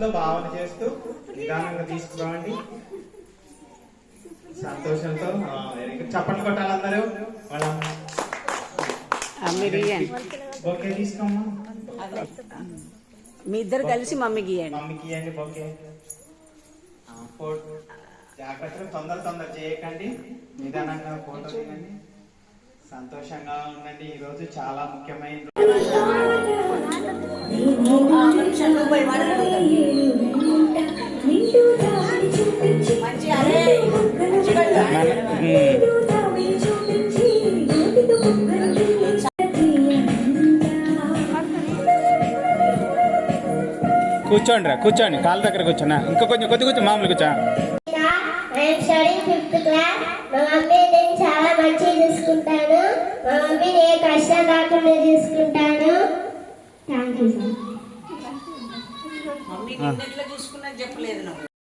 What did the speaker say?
మనసులో భావన చేస్తూ నిదానంగా తీసుకురావండి. సంతోషంతో చప్పట్లు కొట్టాలి అందరూ. వాళ్ళ బొకే తీసుకోమ్మా. మీ ఇద్దరు కలిసి మమ్మీకి ఇవ్వండి బొకే. జాగ్రత్తగా తొందర చేయకండి, నిదానంగా ఫోటో దిగండి, సంతోషంగా ఉండండి. ఈరోజు చాలా ముఖ్యమైన కూర్చోండి రా, కూర్చోండి, కాళ్ళ దగ్గర కూర్చోనా. ఇంకా కొద్ది కూర్చో, మామూలు కూర్చో. మా మమ్మీ నేను చాలా మంచిగా చూసుకుంటాను. మా మమ్మీని ఏ కష్టం రాకుండా చూసుకుంటాను. Thank you sir. మమ్మీ నిన్నెట్లా చూసుకున్నా చెప్పలేదు.